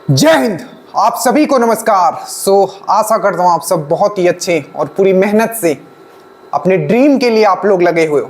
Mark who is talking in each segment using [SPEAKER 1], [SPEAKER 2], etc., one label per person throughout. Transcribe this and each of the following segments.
[SPEAKER 1] जय हिंद। आप सभी को नमस्कार। आशा करता हूँ आप सब बहुत ही अच्छे और पूरी मेहनत से अपने ड्रीम के लिए आप लोग लगे हुए हो।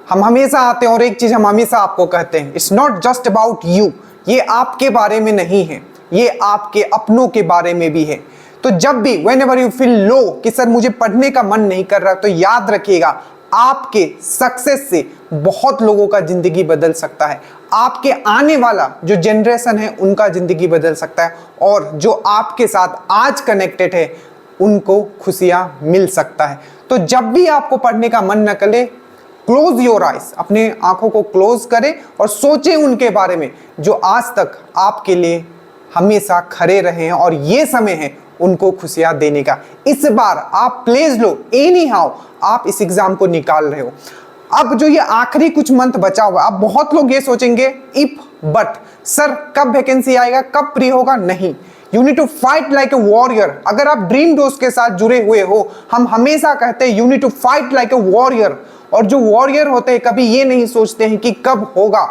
[SPEAKER 1] हम हमेशा आते हैं और एक चीज हम हमेशा आपको कहते हैं, it's not just about you. ये आपके बारे में नहीं है, ये आपके अपनों के बारे में भी है। तो जब भी when ever you feel low कि सर मुझे पढ़ने का मन नहीं कर रहा, तो याद रखिएगा आपके सक्सेस से बहुत लोगों का जिंदगी बदल सकता है। आपके आने वाला जो जनरेशन है उनका जिंदगी बदल सकता है, और जो आपके साथ आज कनेक्टेड है उनको खुशियां मिल सकता है। तो जब भी आपको पढ़ने का मन न करे, क्लोज योर आइज, अपने आंखों को क्लोज करें और सोचें उनके बारे में जो आज तक आपके लिए हमेशा खड़े रहे हैं, और ये समय है उनको खुशियां देने का। इस बार आप प्लेज लो, एनी हाउ आप इस एग्जाम को निकाल रहे हो। अब जो ये आखिरी कुछ मंथ बचा हुआ, अब बहुत लोग ये सोचेंगे इफ बट सर कब वैकेंसी आएगा, कब फ्री होगा। नहीं, you need to fight like a warrior. अगर आप ड्रीम डोज के साथ जुड़े हुए हो, हम हमेशा कहते हैं you need to fight like a warrior. और जो वॉरियर होते हैं कभी ये नहीं सोचते हैं कि कब होगा,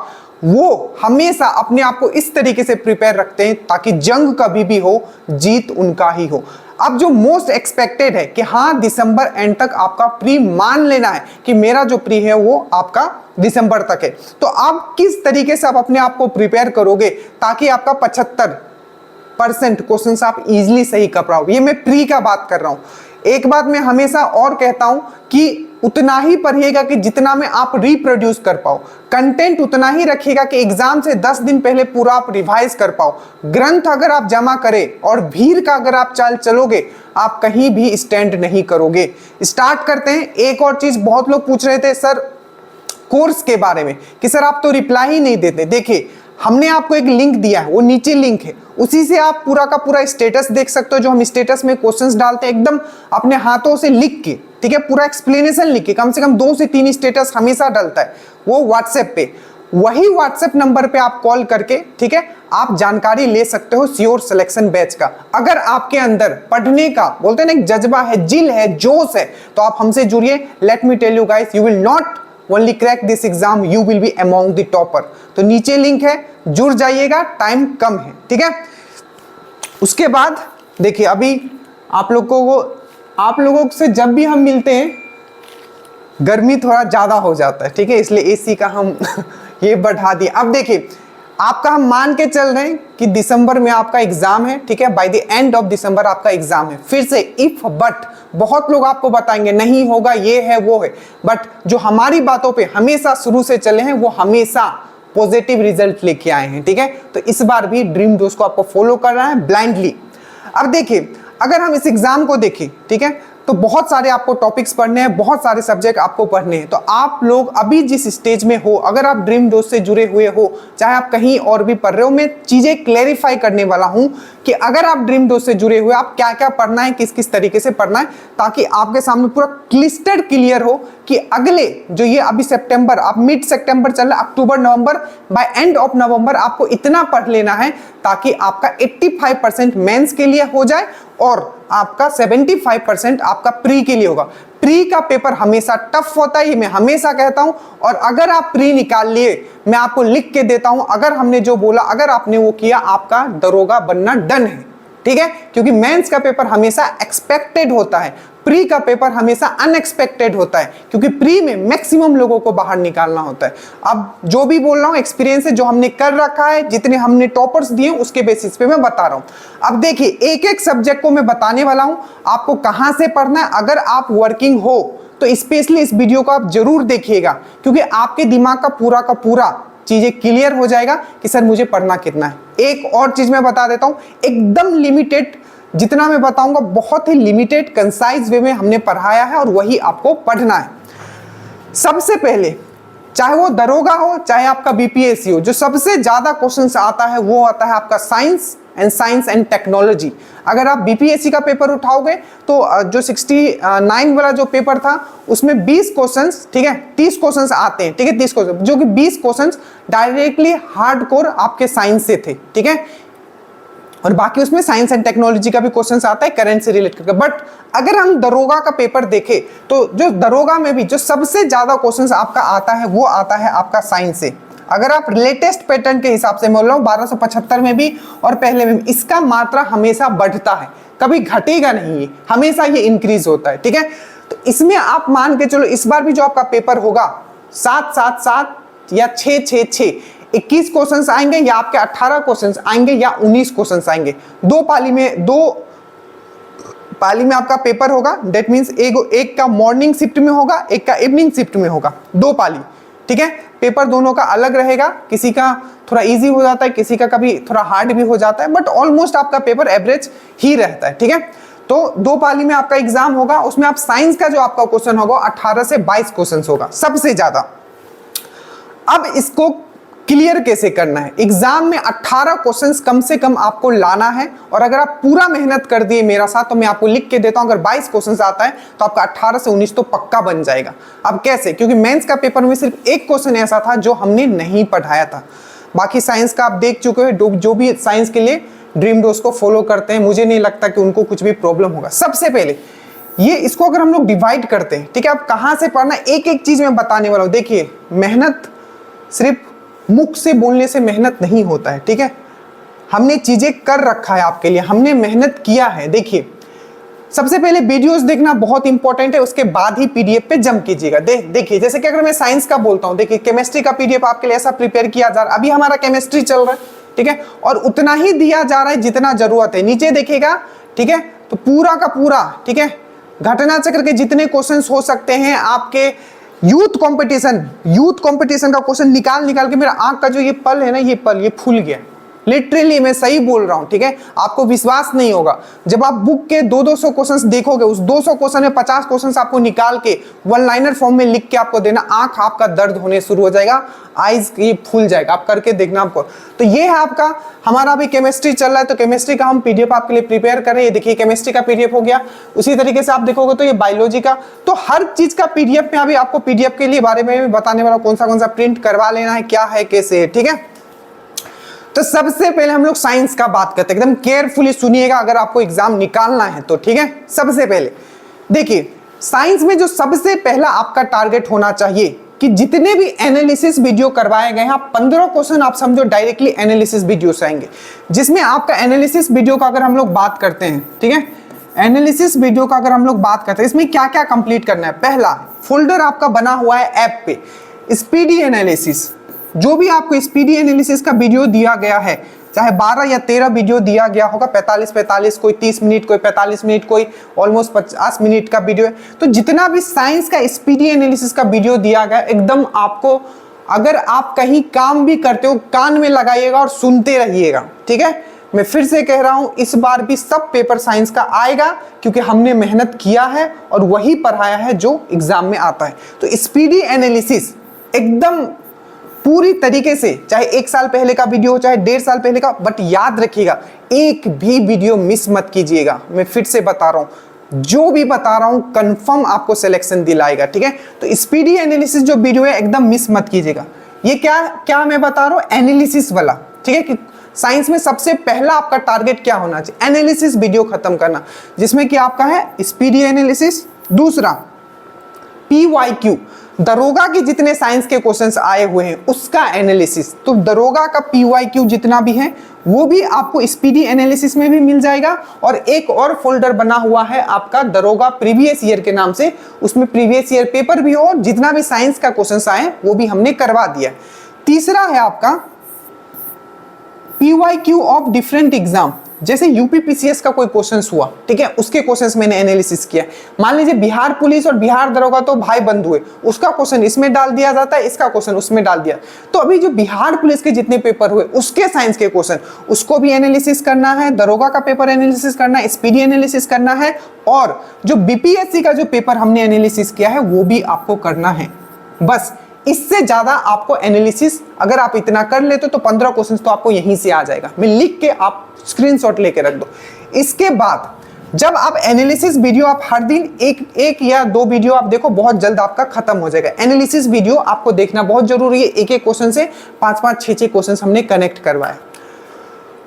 [SPEAKER 1] वो हमेशा अपने आप को इस तरीके से प्रिपेयर रखते हैं ताकि जंग कभी भी हो, जीत उनका ही हो। अब जो मोस्ट एक्सपेक्टेड है कि हाँ दिसंबर एंड तक आपका प्री मान लेना है कि मेरा जो प्री है वो आपका दिसंबर तक है। तो आप किस तरीके से आप अपने आप को प्रिपेयर करोगे ताकि आपका 75% क्वेश्चन आप इजीली सही कर पाओ। ये मैं प्री का बात कर रहा हूं। एक बात मैं हमेशा और कहता हूं कि उतना ही पढ़िएगा कि जितना में आप रिप्रोड्यूस कर पाओ। कंटेंट उतना ही रखिएगा कि एग्जाम से 10 दिन पहले पूरा आप रिवाइज कर पाओ। ग्रंथ अगर आप जमा करें और भीड़ का अगर आप चाल चलोगे, आप कहीं भी स्टैंड नहीं करोगे। स्टार्ट करते हैं। एक और चीज बहुत लोग पूछ रहे थे सर कोर्स के बारे में कि सर आप तो रिप्लाई ही नहीं देते। देखिए, हमने आपको एक लिंक दिया है, वो नीचे लिंक है, उसी से आप पूरा का पूरा स्टेटस देख सकते हो। जो हम स्टेटस में क्वेश्चंस डालते हैं एकदम अपने हाथों से लिख के, ठीक है, पूरा एक्सप्लेनेशन लिख के, कम से कम 2 से 3 स्टेटस हमेशा डलता है, वो व्हाट्सएप पे। वही व्हाट्सएप नंबर पे आप कॉल करके, ठीक है, आप जानकारी ले सकते हो श्योर सिलेक्शन बैच का। अगर आपके अंदर पढ़ने का बोलते हैं ना एक जज्बा है, जिल है, जोश है, तो आप हमसे जुड़िए। Let me tell you guys, you will not only crack this exam, you will be among the topper. तो नीचे लिंक है, जुड़ जाइएगा, टाइम कम है, ठीक है। उसके बाद देखिए, अभी आप लोगों से जब भी हम मिलते हैं गर्मी थोड़ा ज्यादा हो जाता है, ठीक है, इसलिए एसी का हम ये बढ़ा दिए। अब देखिए, आपका हम मान के चल रहे हैं कि दिसंबर में आपका एग्जाम है, ठीक है, by the end of December आपका एग्जाम है। फिर से इफ बट बहुत लोग आपको बताएंगे नहीं होगा, ये है वो है, बट जो हमारी बातों पे हमेशा शुरू से चले हैं वो हमेशा पॉजिटिव रिजल्ट लेके आए हैं, ठीक है। तो इस बार भी ड्रीम डोज को आपको फॉलो करना है ब्लाइंडली। अब देखिए, अगर हम इस एग्जाम को देखें, ठीक है, तो बहुत सारे आपको टॉपिक्स पढ़ने हैं, बहुत सारे सब्जेक्ट आपको पढ़ने हैं। तो आप लोग अभी जिस स्टेज में हो, अगर आप ड्रीम डोज से जुड़े हुए हो, चाहे आप कहीं और भी पढ़ रहे हो, मैं चीजें क्लेरिफाई करने वाला हूं कि अगर आप ड्रीम डोज से जुड़े हुए, आप क्या क्या पढ़ना है, किस किस तरीके से पढ़ना है, ताकि आपके सामने पूरा क्लिस्टर क्लियर हो कि अगले जो ये अभी सितंबर, आप मिड सितंबर चल रहा है, अक्टूबर नवंबर, बाय एंड ऑफ नवंबर आपको इतना पढ़ लेना है ताकि आपका 85% मेंस के लिए हो जाए और आपका 75% आपका प्री के लिए होगा। प्री का पेपर हमेशा टफ होता है, ये मैं हमेशा कहता हूं। और अगर आप प्री निकाल लिए, मैं आपको लिख के देता हूं, अगर हमने जो बोला, अगर आपने वो किया, आपका दरोगा बनना डन है, ठीक है। क्योंकि मेंस का पेपर हमेशा एक्सपेक्टेड होता है, प्री का पेपर हमेशा अनएक्सपेक्टेड होता है, क्योंकि प्री में मैक्सिमम लोगों को बाहर निकालना होता है। अब जो भी बोल रहा हूं एक्सपीरियंस है, जो हमने कर रखा है, जितने हमने टॉपर्स दिए उसके बेसिस पे मैं बता रहा हूं। अब देखिए, एक एक सब्जेक्ट को मैं बताने वाला हूं, आपको कहां से पढ़ना है। अगर आप वर्किंग हो तो स्पेशली इस वीडियो को आप जरूर देखिएगा, क्योंकि आपके दिमाग का पूरा चीजें क्लियर हो जाएगा कि सर मुझे पढ़ना कितना है। एक और चीज मैं बता देता हूं, एकदम लिमिटेड, जितना मैं बताऊंगा बहुत ही लिमिटेड कंसाइज वे में हमने पढ़ाया है और वही आपको पढ़ना है। सबसे पहले, चाहे वो दरोगा हो चाहे आपका बीपीएससी हो, जो सबसे ज्यादा क्वेश्चंस आता है वो आता है आपका साइंस एंड टेक्नोलॉजी। अगर आप बीपीएससी का पेपर उठाओगे तो जो 69 वाला जो पेपर था उसमें 20 क्वेश्चंस, ठीक है, 30 क्वेश्चंस आते हैं, ठीक है, 30 क्वेश्चन, जो कि 20 क्वेश्चंस डायरेक्टली हार्डकोर आपके साइंस से थे, ठीक है, और बाकी उसमें साइंस एंड टेक्नोलॉजी का भी क्वेश्चंस आता है करंट से रिलेटेड करके। बट अगर हम दरोगा का पेपर देखें तो जो दरोगा में भी जो सबसे ज्यादा क्वेश्चंस आपका आता है वो आता है आपका साइंस से। अगर आप लेटेस्ट पैटर्न के हिसाब से बोल रहा हूँ 1275 में भी और पहले में भी, इसका मात्रा हमेशा बढ़ता है, कभी घटेगा नहीं, ये हमेशा ये इंक्रीज होता है। ठीक है, तो इसमें आप मान के चलो इस बार भी जो आपका पेपर होगा 7-7-7 या 6-6-6, 21 क्वेश्चंस आएंगे या आपके 18 क्वेश्चंस आएंगे या 19 क्वेश्चंस आएंगे। दो पाली में आपका पेपर होगा, डेट मीन्स एक का मॉर्निंग शिफ्ट में होगा, एक का इवनिंग शिफ्ट में होगा, 2 पाली। ठीक है, पेपर दोनों का अलग रहेगा, किसी का थोड़ा इजी हो जाता है, किसी का कभी थोड़ा हार्ड भी हो जाता है, बट ऑलमोस्ट आपका पेपर एवरेज ही रहता है। ठीक है, तो 2 पाली में आपका एग्जाम होगा, उसमें आप साइंस का जो आपका क्वेश्चन होगा 18 से 22 क्वेश्चन होगा सबसे ज्यादा। अब इसको क्लियर कैसे करना है, एग्जाम में 18 क्वेश्चंस कम से कम आपको लाना है, और अगर आप पूरा मेहनत कर दिए मेरा साथ तो मैं आपको लिख के देता हूं, अगर 22 क्वेश्चंस आता है तो आपका 18 से 19 तो पक्का बन जाएगा। अब कैसे, क्योंकि मेंस का पेपर में सिर्फ एक क्वेश्चन ऐसा था जो हमने नहीं पढ़ाया था, बाकी साइंस का आप देख चुके हो, जो भी साइंस के लिए ड्रीम डोज को फॉलो करते हैं, मुझे नहीं लगता कि उनको कुछ भी प्रॉब्लम होगा। सबसे पहले ये इसको अगर हम लोग डिवाइड करते हैं, ठीक है, आप कहां से पढ़ना, एक एक चीज मैं बताने वाला हूं। देखिए, मेहनत सिर्फ मुख से बोलने से मेहनत नहीं होता है। ठीक है, हमने चीजें कर रखा है आपके लिए, हमने मेहनत किया है। देखिए, सबसे पहले वीडियोस देखना बहुत इंपॉर्टेंट है, उसके बाद ही पीडीएफ पे जम कीजिएगा। देखिए, जैसे कि अगर मैं साइंस का बोलता हूं, देखिए केमिस्ट्री का पीडीएफ आपके लिए ऐसा प्रिपेयर किया जा रहा है, अभी हमारा केमिस्ट्री चल रहा है, ठीक है, और उतना ही दिया जा रहा है जितना जरूरत है। नीचे देखिएगा, ठीक है, तो पूरा का पूरा, ठीक है, घटना चक्र के जितने क्वेश्चंस हो सकते हैं, आपके यूथ कंपटीशन का क्वेश्चन निकाल के मेरा आंख का जो ये पल है ना, ये फूल गया, लिटरली मैं सही बोल रहा हूं। ठीक है, आपको विश्वास नहीं होगा, जब आप बुक के 200 क्वेश्चंस देखोगे, उस 200 क्वेश्चन में 50 क्वेश्चंस आपको निकाल के वन लाइनर फॉर्म में लिख के आपको देना, आंख आपका दर्द होने शुरू हो जाएगा, आईज ये फूल जाएगा, आप करके देखना आपको। तो ये है आपका, हमारा अभी केमिस्ट्री चल रहा है, तो केमिस्ट्री का हम पीडीएफ आपके लिए प्रिपेयर कर रहे हैं। देखिए, केमिस्ट्री का पीडीएफ हो गया, उसी तरीके से आप देखोगे तो ये बायोलॉजी का, तो हर चीज का पीडीएफ में अभी आपको पीडीएफ के लिए बारे में बताने वाला, कौन सा प्रिंट करवा लेना है, क्या है, कैसे है। ठीक है, तो सबसे पहले हम लोग साइंस का बात करते हैं, एकदम केयरफुली सुनिएगा अगर आपको एग्जाम निकालना है तो। ठीक है, सबसे पहले देखिए, साइंस में जो सबसे पहला आपका टारगेट होना चाहिए कि जितने भी एनालिसिस वीडियो करवाए गए हैं, 15 क्वेश्चन आप समझो डायरेक्टली एनालिसिस वीडियो से आएंगे, जिसमें आपका एनालिसिस वीडियो का अगर हम लोग बात करते हैं, ठीक है, एनालिसिस वीडियो का अगर हम लोग बात करते हैं, इसमें क्या क्या कंप्लीट करना है। पहला फोल्डर आपका बना हुआ है ऐप पे, स्पीडी एनालिसिस, जो भी आपको स्पीडी एनालिसिस का वीडियो दिया गया है, चाहे 12 या 13 वीडियो दिया गया होगा, 45 कोई 30 मिनट, कोई 45 मिनट, कोई ऑलमोस्ट 50 मिनट का वीडियो है, तो जितना भी साइंस का स्पीडी एनालिसिस का वीडियो दिया गया, एकदम आपको, अगर आप कहीं काम भी करते हो, कान में लगाइएगा और सुनते रहिएगा। ठीक है, मैं फिर से कह रहा हूं, इस बार भी सब पेपर साइंस का आएगा, क्योंकि हमने मेहनत किया है और वही पढ़ाया है जो एग्जाम में आता है। तो स्पीडी एनालिसिस एकदम पूरी तरीके से, चाहे 1 साल पहले का वीडियो हो, चाहे 1.5 साल पहले का, बट याद रखिएगा एक भी वीडियो मिस मत कीजिएगा। मैं फिर से बता रहा हूं, जो भी बता रहा हूं कंफर्म आपको सिलेक्शन दिलाएगा। ठीक है, तो स्पीडी एनालिसिस जो वीडियो है एकदम मिस मत कीजिएगा। ये क्या मैं बता रहा हूं, एनालिसिस वाला। ठीक है, कि साइंस में सबसे पहला आपका टारगेट क्या होना चाहिए, एनालिसिस वीडियो खत्म करना, जिसमें कि आपका है स्पीडी एनालिसिस। दूसरा PYQ, दरोगा के जितने साइंस के क्वेश्चंस आए हुए हैं उसका एनालिसिस, तो दरोगा का PYQ जितना भी है वो भी आपको स्पीडी एनालिसिस में भी मिल जाएगा। और एक और फोल्डर बना हुआ है आपका दरोगा प्रीवियस ईयर के नाम से, उसमें प्रीवियस ईयर पेपर भी हो और जितना भी साइंस का क्वेश्चंस आए वो भी हमने करवा दिया। तीसरा है आपका PYQ ऑफ डिफरेंट एग्जाम, जैसे यूपीपीसीएस का कोई क्वेश्चंस हुआ, ठीक है, उसके क्वेश्चंस मैंने एनालिसिस किया। मान लीजिए बिहार पुलिस और बिहार दरोगा तो भाई बंधु है, उसका क्वेश्चन इसमें डाल दिया जाता है, इसका क्वेश्चन उसमें डाल दिया। तो अभी जो बिहार पुलिस के जितने पेपर हुए उसके साइंस के क्वेश्चन, उसको भी एनालिसिस करना है, दरोगा का पेपर एनालिसिस करना है, स्पीडी एनालिसिस करना है, और जो बीपीएससी का जो पेपर हमने एनालिसिस किया है वो भी आपको करना है। बस इससे ज्यादा आपको एनालिसिस अगर आप इतना कर लेते तो 15 क्वेश्चंस तो आपको यहीं से आ जाएगा। मैं लिख के, आप स्क्रीनशॉट लेके रख दो। इसके बाद जब आप एनालिसिस वीडियो आप हर दिन एक या 2 वीडियो आप देखो, बहुत जल्द आपका खत्म हो जाएगा। एनालिसिस वीडियो आपको देखना बहुत जरूरी है, एक क्वेश्चन से 5-5, 6-6 क्वेश्चन हमने कनेक्ट करवाए।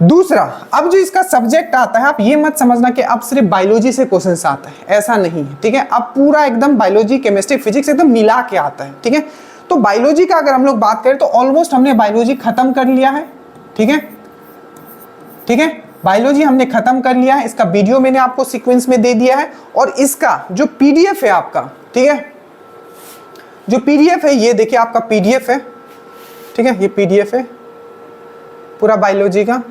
[SPEAKER 1] दूसरा, अब जो इसका सब्जेक्ट आता है, आप ये मत समझना कि अब सिर्फ बायोलॉजी से क्वेश्चंस आता है, ऐसा नहीं है। ठीक है, अब पूरा एकदम बायोलॉजी, केमिस्ट्री, फिजिक्स एकदम मिला के आता है। ठीक है, तो बायोलॉजी का अगर हम लोग बात करें तो ऑलमोस्ट हमने बायोलॉजी खत्म कर लिया है। ठीक है, ठीक है, बायोलॉजी हमने खत्म कर लिया है। इसका वीडियो मैंने आपको सीक्वेंस में दे दिया है, और इसका जो पीडीएफ है आपका, ठीक है, जो पीडीएफ है ये देखिए आपका पीडीएफ है। ठीक है, ये पीडीएफ है पूरा बायोलॉजी का।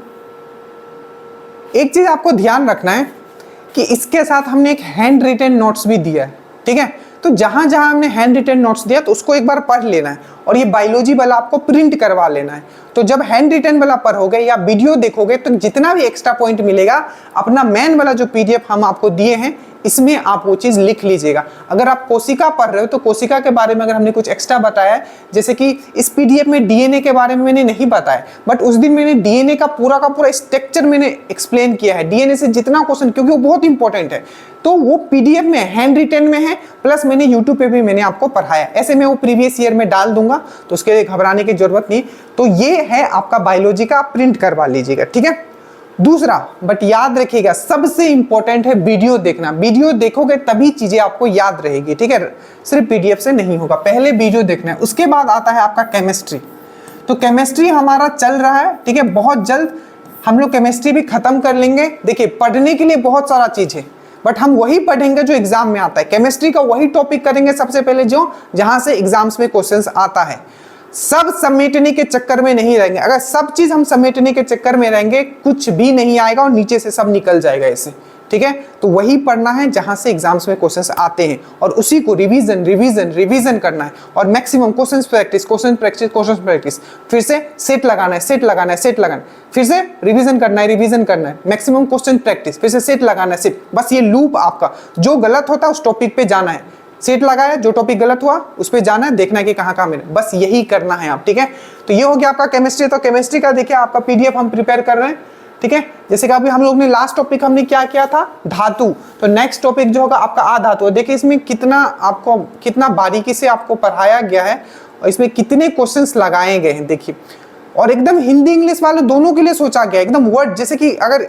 [SPEAKER 1] एक चीज आपको ध्यान रखना है कि इसके साथ हमने एक हैंड रिटन नोट्स भी दिया है। ठीक है, तो जहां जहां हमने हैंड रिटन नोट्स दिया तो उसको एक बार पढ़ लेना है, और ये बायोलॉजी वाला आपको प्रिंट करवा लेना है। तो जब हैंड रिटन वाला पढ़ोगे या वीडियो देखोगे तो जितना भी एक्स्ट्रा पॉइंट मिलेगा, अपना मेन वाला जो पीडीएफ हम आपको दिए हैं इसमें आप वो चीज लिख लीजिएगा। अगर आप कोशिका पढ़ रहे हो तो कोशिका के बारे में अगर हमने कुछ एक्स्ट्रा बताया है, जैसे कि इस पीडीएफ में डीएनए के बारे में मैंने नहीं बताया, बट उस दिन मैंने डीएनए का पूरा स्ट्रक्चर मैंने एक्सप्लेन किया है। डीएनए से जितना क्वेश्चन, क्योंकि वो बहुत इंपॉर्टेंट है, तो वो पीडीएफ में हैंड रिटन में है, प्लस मैंने यूट्यूब पे भी मैंने आपको पढ़ाया। ऐसे मैं वो प्रीवियस ईयर में डाल दूंगा, तो उसके लिए घबराने की जरूरत नहीं। तो ये है आपका बायोलॉजी का, प्रिंट करवा लीजिएगा। ठीक है, दूसरा, बट याद रखिएगा सबसे इंपॉर्टेंट है वीडियो देखना। वीडियो देखोगे तभी चीजें आपको याद रहेगी। ठीक है, सिर्फ पीडीएफ से नहीं होगा, पहले वीडियो देखना है। उसके बाद आता है आपका केमिस्ट्री। तो केमिस्ट्री हमारा चल रहा है। ठीक है, बहुत जल्द हम लोग केमिस्ट्री भी खत्म कर लेंगे। देखिए, पढ़ने के लिए बहुत सारा चीज है, बट हम वही पढ़ेंगे जो एग्जाम में आता है। केमिस्ट्री का वही टॉपिक करेंगे सबसे पहले जो जहां से एग्जाम्स में क्वेश्चंस आता है। सब समेटने के चक्कर में नहीं रहेंगे। अगर सब चीज हम समेटने के चक्कर में रहेंगे, कुछ भी नहीं आएगा और नीचे से सब निकल जाएगा ऐसे। ठीक है, तो वही पढ़ना है जहां से एग्जाम्स में क्वेश्चंस आते हैं, और उसी को रिवीजन रिवीजन रिवीजन करना है, और maximum questions practice question practice question practice, फिर से सेट लगाना है, सेट लगाना है, सेट लगाना है, फिर से रिवीजन करना है, रिवीजन करना है, मैक्सिमम क्वेश्चन प्रैक्टिस, फिर से सेट लगाना है, सेट। बस ये लूप आपका, जो गलत होता है उस टॉपिक पे जाना है, सेट लगाया, जो टॉपिक गलत हुआ उस पे जाना है, देखना है कि कहाँ मिले, बस यही करना है आप। ठीक है, तो ये हो गया आपका केमिस्ट्री। तो केमिस्ट्री का देखिए आपका पीडीएफ हम प्रिपेयर कर रहे हैं। ठीक है, जैसे कि अभी हम लोग ने लास्ट टॉपिक हमने क्या किया था, धातु। तो नेक्स्ट टॉपिक जो होगा आपका आधातु। देखिए इसमें कितना बारीकी से आपको पढ़ाया गया है, और इसमें कितने क्वेश्चंस लगाए गए हैं देखिए, और एकदम हिंदी इंग्लिश वाले दोनों के लिए सोचा गया, एकदम वर्ड, जैसे कि अगर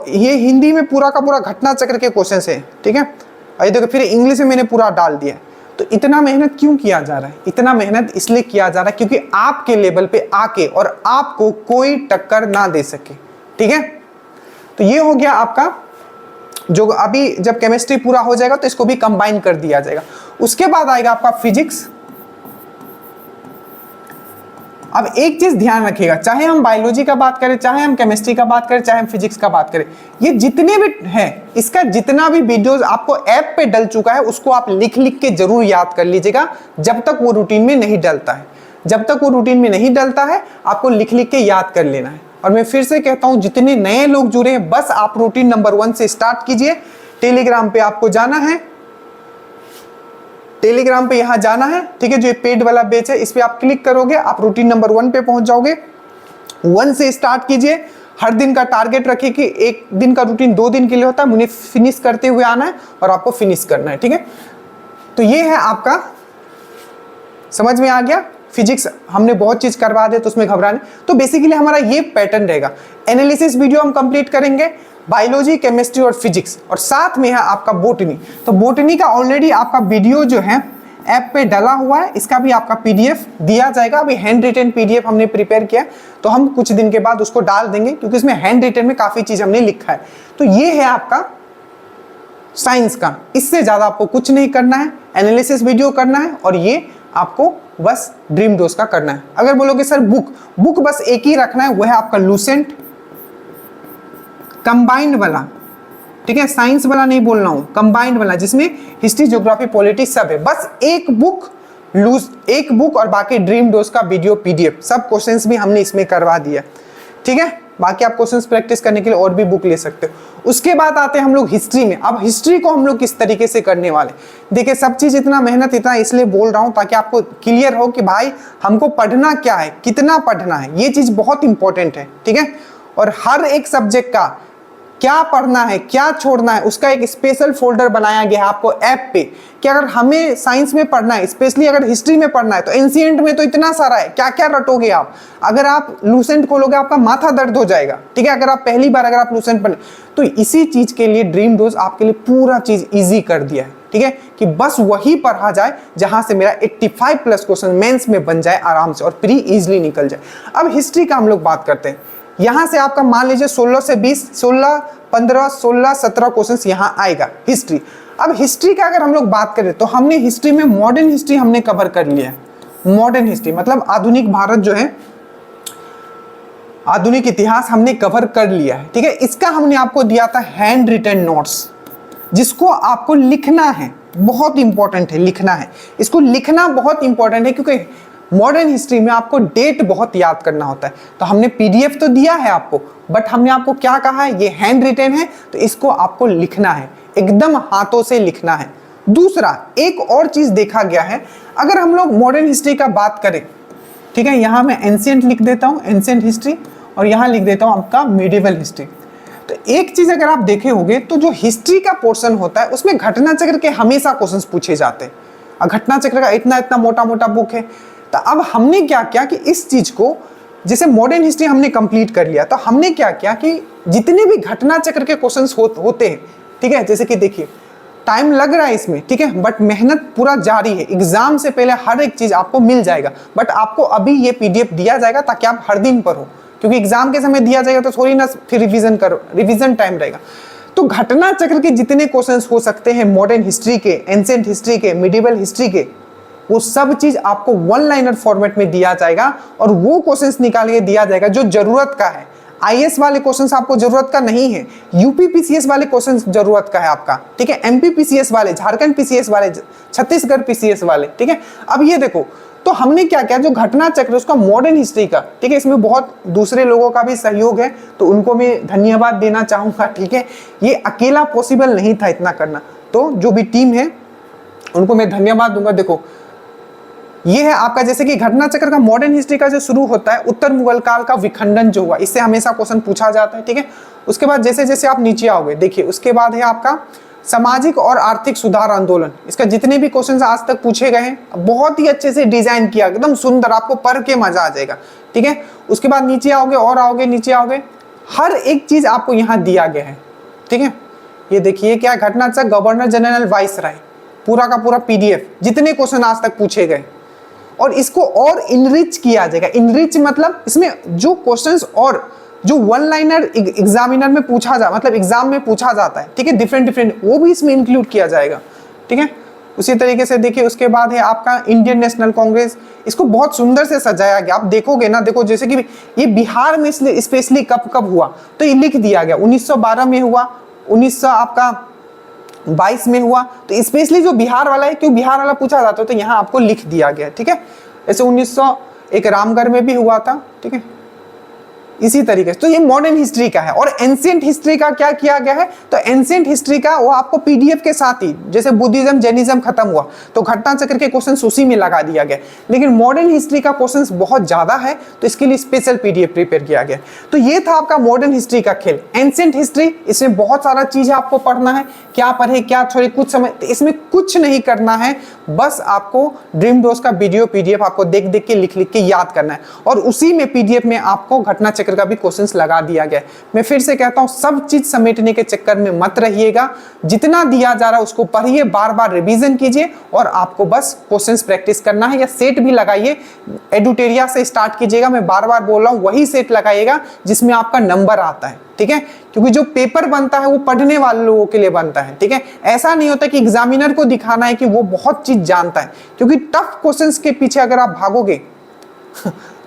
[SPEAKER 1] ये हिंदी में पूरा का पूरा घटना चक्र के क्वेश्चन है। ठीक है, और देखो फिर इंग्लिश में मैंने पूरा डाल दिया। तो इतना मेहनत क्यों किया जा रहा है? इतना मेहनत इसलिए किया जा रहा है क्योंकि आपके लेवल पे आके और आपको कोई टक्कर ना दे सके। ठीक है, तो ये हो गया आपका, जो अभी जब केमिस्ट्री पूरा हो जाएगा तो इसको भी कंबाइन कर दिया जाएगा। उसके बाद आएगा आपका फिजिक्स। अब एक चीज ध्यान रखिएगा, चाहे हम बायोलॉजी का बात करें, चाहे हम केमिस्ट्री का बात करें, चाहे हम फिजिक्स का बात करें, ये जितने भी हैं, इसका जितना भी वीडियोस आपको ऐप पे डल चुका है उसको आप लिख लिख के जरूर याद कर लीजिएगा, जब तक वो रूटीन में नहीं डलता है। जब तक वो रूटीन में नहीं डलता है आपको लिख लिख के याद कर लेना है। और मैं फिर से कहता हूं, जितने नए लोग जुड़े हैं, बस आप रूटीन नंबर 1 से स्टार्ट कीजिए। टेलीग्राम पे आपको जाना है, टेलीग्राम पे यहां जाना है। ठीक है, जो ये पेड वाला बैच है इस पे आप क्लिक करोगे, आप रूटीन नंबर 1 पे पहुंच जाओगे। 1 से स्टार्ट कीजिए। हर दिन का टारगेट रखिए कि एक दिन का रूटीन 2 दिन के लिए होता है, मुझे फिनिश करते हुए आना है और आपको फिनिश करना है। ठीक है, तो ये है आपका, समझ में आ गया। फिजिक्स हमने बहुत चीज करवा दिया तो उसमें घबराने, तो बेसिकली हमारा ये पैटर्न रहेगा। एनालिसिस वीडियो हम कंप्लीट करेंगे, बायोलॉजी, केमिस्ट्री और फिजिक्स, और साथ में है आपका बोटनी। तो बोटनी का ऑलरेडी आपका वीडियो जो है ऐप पे डला हुआ है, इसका भी आपका पीडीएफ दिया जाएगा। अभी हैंड रिटन पीडीएफ हमने प्रिपेयर किया, तो हम कुछ दिन के बाद उसको डाल देंगे, क्योंकि इसमें हैंड रिटन में काफी चीज हमने लिखा है। तो ये है आपका साइंस का, इससे ज्यादा आपको कुछ नहीं करना है। एनालिसिस वीडियो करना है, और ये आपको बस ड्रीम डोज का करना है। अगर बोलोगे सर बुक बस एक ही रखना है, वो है आपका लूसेंट कंबाइंड वाला। ठीक है, साइंस वाला नहीं बोल रहा हूं, कंबाइंड वाला, जिसमें हिस्ट्री, ज्योग्राफी, पॉलिटिक्स सब है। बस एक बुक और बाकी ड्रीम डोज का वीडियो पीडीएफ, सब क्वेश्चंस भी हमने इसमें करवा दिया। ठीक है, बाकी आप क्वेश्चंस प्रैक्टिस करने के लिए और भी बुक ले सकते हो। उसके बाद आते हैं हम लोग हिस्ट्री में। अब हिस्ट्री को हम लोग किस तरीके से करने वाले, देखिए सब चीज इतना मेहनत इतना इसलिए बोल रहा हूं ताकि आपको क्लियर हो कि भाई हमको पढ़ना क्या है, कितना पढ़ना है, ये चीज बहुत इंपॉर्टेंट है। ठीक है, और हर एक सब्जेक्ट का क्या पढ़ना है, क्या छोड़ना है, उसका एक स्पेशल फोल्डर बनाया गया है आपको ऐप पे, कि अगर हमें साइंस में पढ़ना है, स्पेशली अगर हिस्ट्री में पढ़ना है, तो एंशिएंट में तो इतना सारा है, क्या क्या रटोगे आप। अगर आप लूसेंट खोलोगे आपका माथा दर्द हो जाएगा। ठीक है, अगर आप पहली बार अगर आप लूसेंट पढ़े, तो इसी चीज के लिए ड्रीम डोज आपके लिए पूरा चीज ईजी कर दिया है। ठीक है, कि बस वही पढ़ा जाए जहां से मेरा 85 प्लस क्वेश्चन मेंस में बन जाए आराम से और प्री इजीली निकल जाए। अब हिस्ट्री का हम लोग बात करते हैं। यहां से आपका मान लीजिए 16 से 20, 16, 15, 16, 17 क्वेश्चन यहां आएगा हिस्ट्री। अब हिस्ट्री का अगर हम लोग बात करें तो हमने हिस्ट्री में मॉडर्न हिस्ट्री हमने कवर कर लिया है। मॉडर्न हिस्ट्री मतलब आधुनिक भारत जो है, आधुनिक इतिहास हमने कवर कर लिया है, ठीक है। इसका हमने आपको दिया था हैंड रिटन नोट्स, जिसको आपको लिखना है, बहुत इंपॉर्टेंट है, लिखना है। इसको लिखना बहुत इंपॉर्टेंट है क्योंकि मॉडर्न हिस्ट्री में आपको डेट बहुत याद करना होता है। तो हमने पीडीएफ तो दिया है आपको, बट हमने आपको क्या कहा है, ये हैंड रिटन है तो इसको आपको लिखना है, एकदम हाथों से लिखना है। दूसरा एक और चीज देखा गया है, अगर हम लोग मॉडर्न हिस्ट्री का बात करें, ठीक है, यहां मैं एंशिएंट लिख देता हूं, एंशिएंट हिस्ट्री, और यहां लिख देता हूं आपका मिडिवल हिस्ट्री। तो एक चीज अगर आप देखे होंगे तो जो हिस्ट्री का पोर्शन होता है उसमें घटना चक्र के हमेशा क्वेश्चंस पूछे जाते हैं, और घटना चक्र का इतना इतना मोटा मोटा बुक है। तो अब हमने क्या किया कि इस चीज को, जैसे मॉडर्न हिस्ट्री हमने कंप्लीट कर लिया, तो हमने क्या किया कि जितने भी घटना चक्र के क्वेश्चंस होते हैं, ठीक है, जैसे कि देखिए टाइम लग रहा है इसमें, ठीक है, बट मेहनत पूरा जारी है। एग्जाम से पहले हर एक चीज आपको मिल जाएगा, बट आपको अभी ये पीडीएफ दिया जाएगा ताकि आप हर दिन पढ़ो, क्योंकि एग्जाम के समय दिया जाएगा तो थोड़ी ना फिर रिवीजन करो, रिवीजन टाइम रहेगा। तो घटना चक्र के जितने क्वेश्चंस हो सकते हैं मॉडर्न हिस्ट्री के, एंशिएंट हिस्ट्री के, मिडिवल हिस्ट्री के, वो सब चीज आपको वन लाइनर फॉर्मेट में दिया जाएगा और वो क्वेश्चंस निकाल के दिया जाएगा जो जरूरत का है। आईएएस वाले क्वेश्चंस आपको जरूरत का नहीं है, यूपी पीसीएस वाले क्वेश्चंस जरूरत का है आपका, ठीक है, एमपी पीसीएस वाले, झारखंड पीसीएस वाले, छत्तीसगढ़ पीसीएस वाले, ठीक है। अब ये देखो, तो हमने क्या किया, जो घटना चक्र उसका मॉडर्न हिस्ट्री का, ठीक है, इसमें बहुत दूसरे लोगों का भी सहयोग है तो उनको मैं धन्यवाद देना चाहूंगा, ठीक है। ये अकेला पॉसिबल नहीं था इतना करना, तो जो भी टीम है उनको मैं धन्यवाद दूंगा। देखो ये है आपका, जैसे कि घटना चक्र का मॉडर्न हिस्ट्री का जो शुरू होता है, उत्तर मुगल काल का विखंडन जो हुआ, इससे हमेशा क्वेश्चन पूछा जाता है, ठीक है। उसके बाद जैसे जैसे आप नीचे आओगे, देखिए उसके बाद है आपका सामाजिक और आर्थिक सुधार आंदोलन। इसका जितने भी क्वेश्चंस आज तक पूछे गए हैं बहुत ही अच्छे से डिजाइन किया, एकदम सुंदर, आपको पढ़ के मजा आ जाएगा, ठीक है। उसके बाद नीचे आओगे और आओगे, नीचे आओगे, हर एक चीज आपको यहाँ दिया गया है, ठीक है। ये देखिए क्या घटना चक्र, गवर्नर जनरल वाइसराय, पूरा का पूरा पीडीएफ, जितने क्वेश्चन आज तक पूछे गए, और इसको और इनरिच किया जाएगा। इनरिच मतलब इसमें जो क्वेश्चंस और जो वन लाइनर एग्जामिनर में पूछा जा, मतलब एग्जाम में पूछा जाता है, ठीक है, डिफरेंट डिफरेंट, वो भी इसमें इंक्लूड किया जाएगा, ठीक है। उसी तरीके से देखिए उसके बाद है आपका इंडियन नेशनल कांग्रेस, इसको बहुत सुंदर से सजाया गया। आप देखोगे ना, देखो जैसे कि ये बिहार में स्पेशली कब कब हुआ तो ये लिख दिया गया, 1912 में हुआ, 1900 आपका 22 में हुआ, तो स्पेशली जो बिहार वाला है, क्यों बिहार वाला पूछा जाता है तो यहाँ आपको लिख दिया गया, ठीक है। जैसे 1900 एक रामगढ़ में भी हुआ था, ठीक है, इसी तरीके से। तो ये मॉडर्न हिस्ट्री का है। और एंशिएंट हिस्ट्री का क्या किया गया है, तो एंशिएंट हिस्ट्री का वो आपको पीडीएफ के साथ ही, जैसे बुद्धिज्म जैनिज्म खत्म हुआ तो घटना चक्र के क्वेश्चंस उसी में लगा दिया गया, लेकिन मॉडर्न हिस्ट्री का क्वेश्चंस बहुत ज्यादा है तो इसके लिए स्पेशल पीडीएफ प्रिपेयर किया गया। तो ये था आपका मॉडर्न हिस्ट्री का खेल। एंशिएंट हिस्ट्री, इसमें बहुत सारा चीज आपको पढ़ना है, क्या पढ़े क्या छोड़े कुछ समय, तो इसमें कुछ नहीं करना है, बस आपको ड्रीम डोज का वीडियो पीडीएफ आपको देख देख के लिख लिख के याद करना है, और उसी में पीडीएफ में आपको घटना चक्र का भी क्वेश्चंस लगा दिया गया। मैं फिर से कहता हूं, सब चीज समेटने के चक्कर में मत रहिएगा, जितना दिया जा रहा है उसको पढ़िए, बार बार रिवीजन कीजिए, और आपको बस क्वेश्चंस प्रैक्टिस करना है। या सेट भी लगाइए, एडुटेरिया से स्टार्ट कीजिएगा, मैं बार बार बोल रहा हूं, वही सेट लगाइएगा जिसमें आपका नंबर आता है, ठीक है, क्योंकि जो पेपर बनता है वो पढ़ने वाले लोगों के लिए बनता है, ठीक है। ऐसा नहीं होता कि एग्जामिनर को दिखाना है कि वो बहुत चीज जानता है, क्योंकि टफ क्वेश्चंस के पीछे अगर आप भागोगे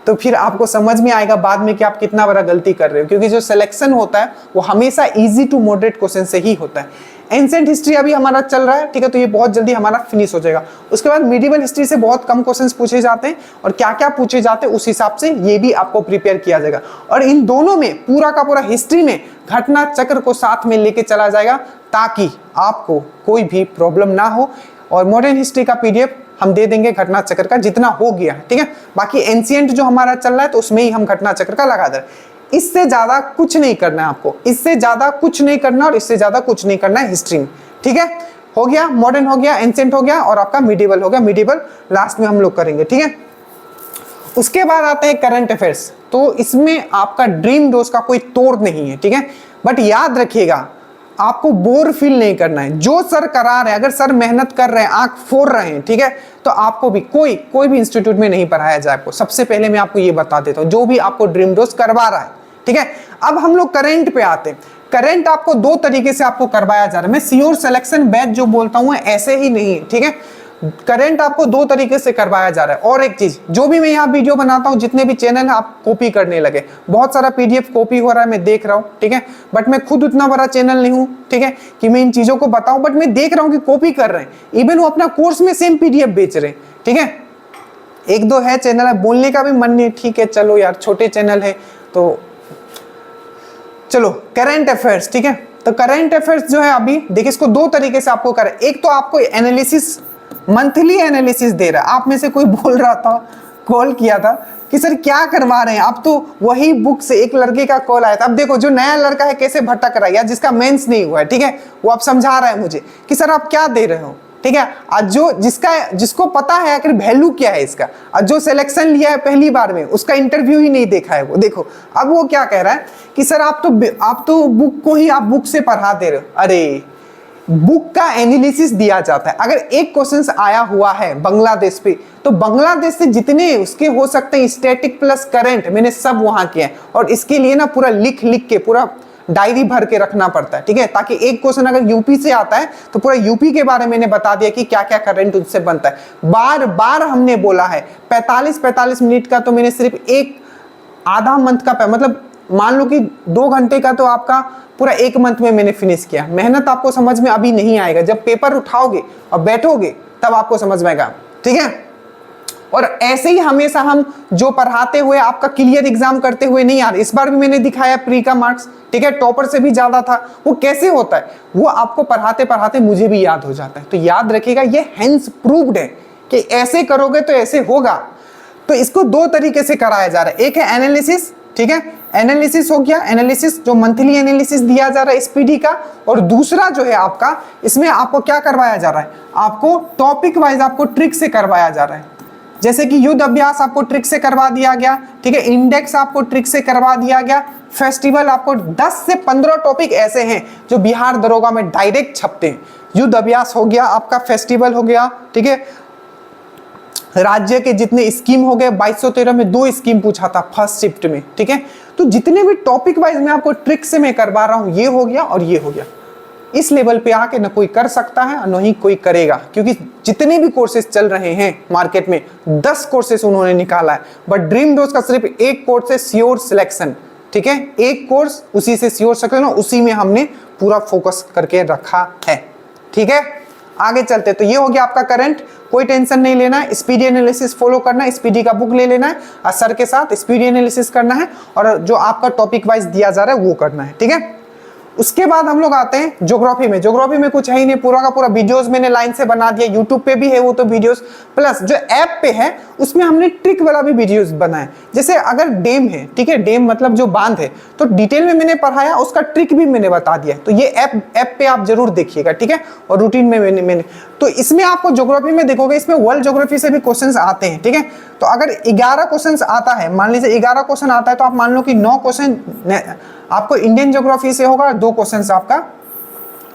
[SPEAKER 1] तो फिर आपको समझ में आएगा बाद में कि आप कितना बड़ा गलती कर रहे हो, क्योंकि जो सिलेक्शन होता है वो हमेशा इजी टू मॉडरेट क्वेश्चन से ही होता है। एंशिएंट हिस्ट्री अभी हमारा चल रहा है, ठीक है, तो ये बहुत जल्दी हमारा फिनिश हो जाएगा। उसके बाद मिडिवल हिस्ट्री से बहुत कम क्वेश्चंस पूछे जाते हैं, और क्या क्या पूछे जाते हैं उस हिसाब से ये भी आपको प्रिपेयर किया जाएगा। और इन दोनों में पूरा का पूरा हिस्ट्री में घटना चक्र को साथ में लेके चला जाएगा, ताकि आपको कोई भी प्रॉब्लम ना हो। और मॉडर्न हिस्ट्री का पीडीएफ हम दे देंगे घटना चक्र का जितना हो गया है, ठीक है। बाकी एंशिएंट जो हमारा चल रहा है तो उसमें ही हम घटना चक्र का लगा दे। इससे ज्यादा कुछ नहीं करना है आपको, इससे ज्यादा कुछ नहीं करना, और इससे ज्यादा कुछ नहीं करना है हिस्ट्री में, ठीक है। हो गया, मॉडर्न हो गया, एंशिएंट हो गया, और आपका मिडिवल हो गया। मिडिवल लास्ट में हम लोग करेंगे, ठीक है। उसके बाद आते हैं करंट अफेयर्स। तो इसमें आपका ड्रीम डोज का कोई तोड़ नहीं है, ठीक है। बट याद रखिएगा, आपको बोर फील नहीं करना है। जो सर करा रहे हैं, अगर सर मेहनत कर रहे हैं, आंख फोड़ रहे हैं, ठीक है, तो आपको भी कोई भी इंस्टीट्यूट में नहीं पढ़ाया जाए आपको। सबसे पहले मैं आपको ये बता देता हूँ, जो भी आपको ड्रीम डोज करवा रहा है, ठीक है। अब हम लोग करेंट पे आते हैं। करंट आपको दो तरीके से आपको करवाया जा रहा है। मैं श्योर सिलेक्शन बैच जो बोलता हूँ ऐसे ही नहीं है, ठीक है। करंट आपको दो तरीके से करवाया जा रहा है। और एक चीज, जो भी मैं यहाँ वीडियो बनाता हूँ, जितने भी चैनल है, आप कॉपी करने लगे। बहुत सारा पीडीएफ कॉपी हो रहा है, मैं देख रहा हूँ, ठीक है। बट मैं खुद उतना बड़ा चैनल नहीं हूँ, ठीक है, कि मैं इन चीजों को बताऊं। बट मैं देख रहा हूँ कि कॉपी कर रहे हैं। इवन वो अपना कोर्स में सेम पीडीएफ बेच रहे हैं, ठीक है। एक दो है चैनल है, बोलने का भी मन नहीं, ठीक है, चलो यार, छोटे चैनल है तो चलो। करंट अफेयर्स, ठीक है। तो करंट अफेयर्स जो है, अभी देखिए, इसको दो तरीके से आपको करें। एक तो आपको एनालिसिस, मंथली एनालिसिस दे रहा है। आप में से कोई बोल रहा था, कॉल किया था कि सर क्या करवा रहे हैं आप, तो वही बुक से एक लड़के का कॉल आया था। अब देखो, जो नया लड़का है कैसे भटक रहा है, या जिसका मेंस नहीं हुआ है, ठीक है, वो आप समझा रहा है मुझे कि सर आप क्या दे रहे हो, ठीक है। आज जो जिसको पता है आखिर वैल्यू क्या है इसका, आज जो सिलेक्शन लिया है पहली बार में, उसका इंटरव्यू ही नहीं देखा है वो, देखो अब वो क्या कह रहा है कि सर आप तो बुक को ही आप बुक से पढ़ा दे रहे हो। अरे, बुक का एनालिसिस दिया जाता है। अगर एक क्वेश्चन आया हुआ है बांग्लादेश पे, तो बांग्लादेश से जितने उसके हो सकते हैं स्टैटिक प्लस करंट, मैंने सब वहां किया है। और इसके लिए ना पूरा लिख के पूरा डायरी भर के रखना पड़ता है, ठीक है, ताकि एक क्वेश्चन अगर यूपी से आता है तो पूरा यूपी के बारे में मैंने बता दिया कि क्या क्या करंट उससे बनता है। बार बार हमने बोला है 45 मिनट का, तो मैंने सिर्फ एक आधा मंथ का, मतलब मान लो कि 2 घंटे का, तो आपका पूरा 1 मंथ में मैंने फिनिश किया। मेहनत आपको समझ में अभी नहीं आएगा, जब पेपर उठाओगे और बैठोगे तब आपको समझ में आएगा, ठीक है। और ऐसे ही हमेशा हम जो पढ़ाते हुए आपका क्लियर एग्जाम करते हुए नहीं आ रहे। इस बार भी मैंने दिखाया प्री का मार्क्स, ठीक है, टॉपर से भी ज्यादा था। वो कैसे होता है, वो आपको पढ़ाते पढ़ाते मुझे भी याद हो जाता है। तो याद रखिएगा, ये हेंस प्रूव्ड है कि ऐसे करोगे तो ऐसे होगा। तो इसको दो तरीके से कराया जा रहा है। एक है एनालिसिस, ठीक है, एनालिसिस हो गया, एनालिसिस जो मंथली एनालिसिस दिया जा रहा है एसपीडी का। और दूसरा जो है आपका, इसमें आपको क्या करवाया जा रहा है, आपको टॉपिक वाइज आपको ट्रिक से करवाया जा रहा है। जैसे कि युद्ध अभ्यास आपको ट्रिक से करवा दिया गया, ठीक है, इंडेक्स आपको ट्रिक से करवा दिया गया, फेस्टिवल आपको 10 से 15 टॉपिक ऐसे हैं जो बिहार दरोगा में डायरेक्ट छपते हैं। युद्ध अभ्यास हो गया आपका, फेस्टिवल हो गया, ठीक है, राज्य के जितने स्कीम हो गए, 2213 में 2 स्कीम पूछा था फर्स्ट शिफ्ट में, ठीक है। तो जितने भी टॉपिक वाइज में आपको ट्रिक से मैं करवा रहा हूं, ये हो गया और ये हो गया। इस लेवल पे आके न कोई कर सकता है न ही कोई करेगा, क्योंकि जितने भी कोर्सेज चल रहे हैं मार्केट में 10 कोर्सेज उन्होंने निकाला है। बट ड्रीम डोज का सिर्फ एक कोर्स है, श्योर सिलेक्शन, ठीक है, एक कोर्स, उसी से श्योर सिलेक्शन, उसी में हमने पूरा फोकस करके रखा है, ठीक है। आगे चलते, तो ये हो गया आपका करंट। कोई टेंशन नहीं लेना है, स्पीडी एनालिसिस फॉलो करना है, स्पीडी का बुक ले लेना है और सर के साथ स्पीडी एनालिसिस करना है, और जो आपका टॉपिक वाइज दिया जा रहा है वो करना है, ठीक है। उसके बाद हम लोग आते हैं ज्योग्राफी में। ज्योग्राफी में कुछ है ही नहीं, पूरा का पूरा वीडियोस मैंने लाइन से बना दिया, यूट्यूब पे भी है वो तो वीडियोस, प्लस जो ऐप पे है उसमें हमने ट्रिक वाला भी वीडियोस बनाए। जैसे अगर डैम है, ठीक है, डैम मतलब जो बांध है, तो डिटेल में मैंने पढ़ाया, उसका ट्रिक भी मैंने बता दिया। तो ये ऐप पे आप जरूर देखिएगा, ठीक है, और रूटीन में मैंने तो इसमें आपको ज्योग्राफी में देखोगे, इसमें वर्ल्ड ज्योग्राफी से भी क्वेश्चंस आते हैं, ठीक है। तो अगर 11 क्वेश्चंस आता है, मान लीजिए 11 क्वेश्चन आता है, तो आप मान लो कि 9 क्वेश्चन आपको इंडियन ज्योग्राफी से होगा, 2 क्वेश्चन आपका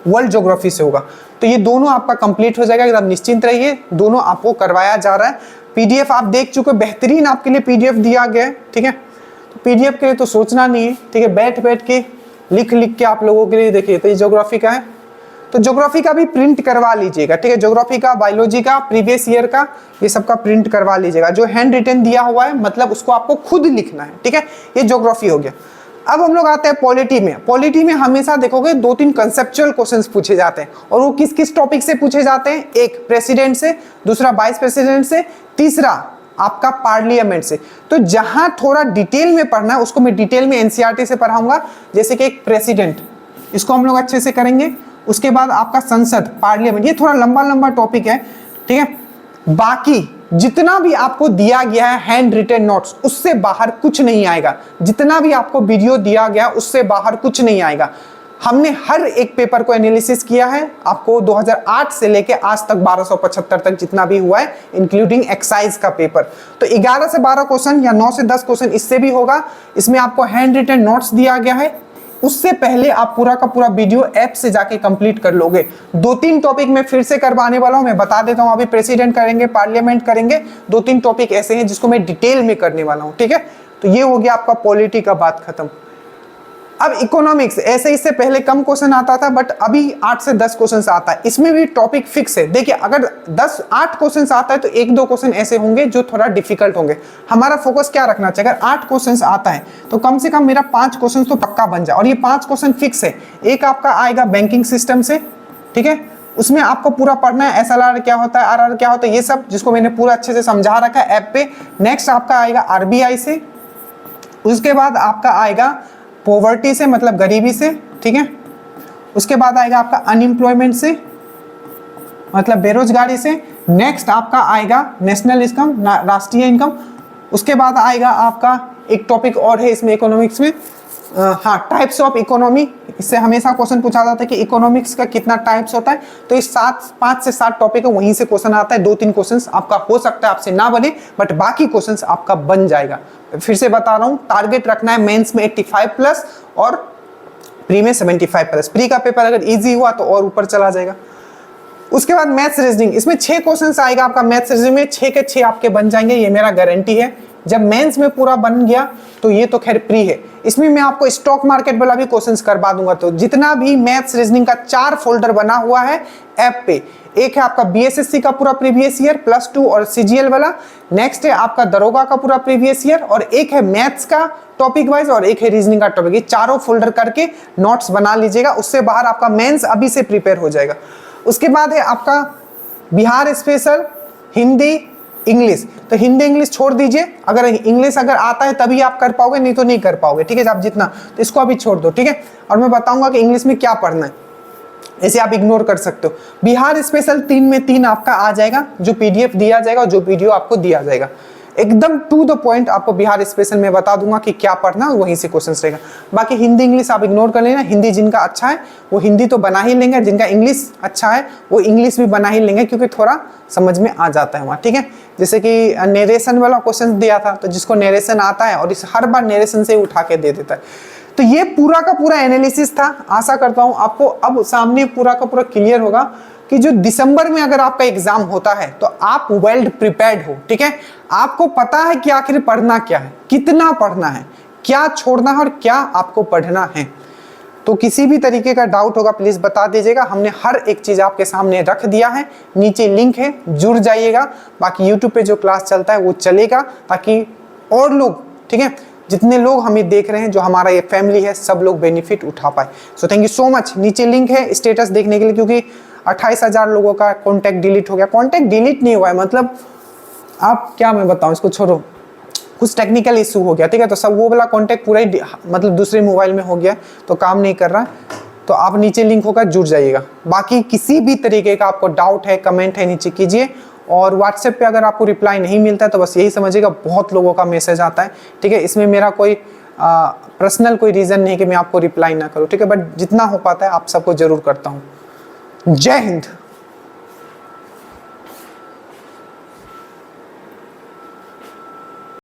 [SPEAKER 1] वर्ल्ड ज्योग्राफी से होगा। तो ये दोनों आपका कंप्लीट हो जाएगा, एकदम निश्चिंत रहिए, दोनों आपको करवाया जा रहा है। पीडीएफ आप देख चुके, बेहतरीन आपके लिए पीडीएफ दिया गया है, ठीक है। तो पीडीएफ के लिए तो सोचना नहीं है, ठीक है, बैठ के लिख के आप लोगों के लिए देखिए। तो ये ज्योग्राफी का है, तो ज्योग्राफी का भी प्रिंट करवा लीजिएगा, ठीक है। ज्योग्राफी का, बायोलॉजी का, प्रीवियस ईयर का, ये सब का प्रिंट करवा लीजिएगा। जो हैंड रिटन दिया हुआ है, मतलब उसको आपको खुद लिखना है, ठीक है। ये ज्योग्राफी हो गया। अब हम लोग आते हैं पॉलिटी में। पॉलिटी में हमेशा देखोगे 2-3 कंसेप्चुअल क्वेश्चंस पूछे जाते हैं, और वो किस किस टॉपिक से पूछे जाते हैं, एक प्रेसिडेंट से, दूसरा वाइस प्रेसिडेंट से, तीसरा आपका पार्लियामेंट से। तो जहां थोड़ा डिटेल में पढ़ना है उसको मैं डिटेल में एनसीईआरटी से पढ़ाऊंगा। जैसे कि एक प्रेसिडेंट, इसको हम लोग अच्छे से करेंगे। उसके बाद आपका संसद, पार्लियामेंट, ये थोड़ा लंबा टॉपिक है, ठीक है। बाकी जितना भी आपको दिया गया है हैंड रिटन नोट्स, उससे बाहर कुछ नहीं आएगा। जितना भी आपको वीडियो दिया गया उससे बाहर कुछ नहीं आएगा। हमने हर एक पेपर को एनालिसिस किया है, आपको 2008 से लेके आज तक 1275 तक जितना भी हुआ है, इंक्लूडिंग एक्साइज का पेपर। तो 11 से 12 क्वेश्चन या 9 से 10 क्वेश्चन इससे भी होगा। इसमें आपको हैंड रिटन नोट्स दिया गया है, उससे पहले आप पूरा का पूरा वीडियो ऐप से जाके कंप्लीट कर लोगे। 2-3 टॉपिक मैं फिर से करवाने वाला हूं, मैं बता देता हूं। अभी प्रेसिडेंट करेंगे, पार्लियामेंट करेंगे, 2-3 टॉपिक ऐसे हैं जिसको मैं डिटेल में करने वाला हूं, ठीक है। तो ये हो गया आपका पॉलिटी का बात खत्म। अब इकोनॉमिक्स ऐसे इससे पहले कम क्वेश्चन आता था, बट अभी 8 से 10 क्वेश्चन आता है। इसमें भी टॉपिक फिक्स है। देखिए अगर 8 क्वेश्चन आता है तो 1-2 क्वेश्चन ऐसे होंगे जो थोड़ा डिफिकल्ट होंगे। हमारा फोकस क्या रखना चाहिए, अगर 8 क्वेश्चन आता है तो कम से कम मेरा 5 क्वेश्चन तो पक्का बन जाए। और ये 5 क्वेश्चन फिक्स है। एक आपका आएगा बैंकिंग सिस्टम से, ठीक है, उसमें आपको पूरा पढ़ना है। SLR क्या होता है, RR क्या होता है, ये सब जिसको मैंने पूरा अच्छे से समझा रखा है ऐप पे। नेक्स्ट आपका आएगा RBI से, उसके बाद आपका आएगा पॉवर्टी से, मतलब गरीबी से, ठीक है। उसके बाद आएगा आपका अनएम्प्लॉयमेंट से, मतलब बेरोजगारी से। नेक्स्ट आपका आएगा नेशनल इनकम, राष्ट्रीय इनकम। उसके बाद आएगा आपका एक टॉपिक और है इसमें इकोनॉमिक्स में, हाँ, टाइप्स ऑफ इकोनॉमी। इससे हमेशा क्वेश्चन पूछा जाता है कि इकोनॉमिक्स का कितना टाइप्स होता है। तो इस 5 से 7 टॉपिक है, वहीं से क्वेश्चन आता है। 2-3 क्वेश्चन आपका हो सकता है आपसे ना बने, बट बाकी क्वेश्चन आपका बन जाएगा। फिर से बता रहा हूँ, टारगेट रखना है मेंस में 85+ और प्री में 75+। प्री का पेपर अगर इजी हुआ तो और ऊपर चला जाएगा। उसके बाद मैथ्स रीजनिंग, इसमें 6 क्वेश्चन आएगा आपका मैथ्स रीजनिंग में। 6 के 6 आपके बन जाएंगे, ये मेरा गारंटी है। जब मेंस में पूरा बन गया तो ये तो खैर प्री है। इसमें मैं आपको स्टॉक मार्केट वाला भी क्वेश्चंस करवा दूंगा। तो जितना भी मैथ्स रीजनिंग का 4 फोल्डर बना हुआ है ऐप पे, एक है आपका BSSC का पूरा प्रीवियस ईयर +2 और CGL वाला, नेक्स्ट है आपका दरोगा का पूरा प्रीवियस ईयर, और एक है मैथ्स का टॉपिक वाइज, और एक है रीजनिंग का टॉपिक। ये चारों फोल्डर करके नोट्स बना लीजिएगा, उससे बाहर आपका मेंस अभी से प्रिपेयर हो जाएगा। उसके बाद है आपका बिहार स्पेशल, हिंदी, इंग्लिश। तो हिंदी इंग्लिश छोड़ दीजिए, अगर इंग्लिश अगर आता है तभी आप कर पाओगे, नहीं तो नहीं कर पाओगे, ठीक है। आप जितना, तो इसको अभी छोड़ दो, ठीक है। और मैं बताऊंगा कि इंग्लिश में क्या पढ़ना है, ऐसे आप इग्नोर कर सकते हो। बिहार स्पेशल 3 में 3 आपका आ जाएगा, जो PDF दिया जाएगा, जो वीडियो आपको दिया जाएगा, एकदम टू द पॉइंट आपको बिहार स्पेशल में बता दूंगा कि क्या पढ़ना है, वहीं से क्वेश्चन रहेगा। बाकी हिंदी इंग्लिश आप इग्नोर कर लेना। हिंदी जिनका अच्छा है वो हिंदी तो बना ही लेंगे, जिनका इंग्लिश अच्छा है वो इंग्लिश भी बना ही लेंगे, क्योंकि थोड़ा समझ में आ जाता है वहाँ, ठीक है। जैसे कि नरेशन वाला क्वेश्चन दिया था, तो जिसको नरेशन आता है और इस हर बार नरेशन से उठा के दे देता है। तो ये पूरा का पूरा एनालिसिस था। आशा करता हूँ आपको अब सामने पूरा का पूरा क्लियर होगा कि जो दिसंबर में अगर आपका एग्जाम होता है तो आप वेल प्रिपेयर्ड हो, ठीक है। आपको पता है कि आखिर पढ़ना क्या है, कितना पढ़ना है, क्या छोड़ना है और क्या आपको पढ़ना है। तो किसी भी तरीके का डाउट होगा प्लीज बता दीजिएगा। हमने हर एक चीज आपके सामने रख दिया है, नीचे लिंक है, जुड़ जाइएगा। बाकी यूट्यूब पे जो क्लास चलता है वो चलेगा, ताकि और लोग, ठीक है, जितने लोग हमें देख रहे हैं, जो हमारा ये फैमिली है, सब लोग बेनिफिट उठा पाए। So thank you so much. नीचे लिंक है स्टेटस देखने के लिए, क्योंकि 28,000 लोगों का कॉन्टैक्ट डिलीट हो गया। कॉन्टैक्ट डिलीट नहीं हुआ है, मतलब आप क्या मैं बताऊं, इसको छोड़ो, कुछ टेक्निकल इशू हो गया, ठीक है। तो सब वो वाला कॉन्टैक्ट पूरा ही मतलब दूसरे मोबाइल में हो गया, तो काम नहीं कर रहा। तो आप नीचे लिंक होकर जुड़ जाइएगा। बाकी किसी भी तरीके का आपको डाउट है, कमेंट है, नीचे कीजिए। और व्हाट्सएप पे अगर आपको रिप्लाई नहीं मिलता है तो बस यही समझिएगा, बहुत लोगों का मैसेज आता है, ठीक है। इसमें मेरा कोई पर्सनल कोई रीज़न नहीं कि मैं आपको रिप्लाई ना करूँ, ठीक है। बट जितना हो पाता है आप सबको जरूर करता हूँ। जय हिंद।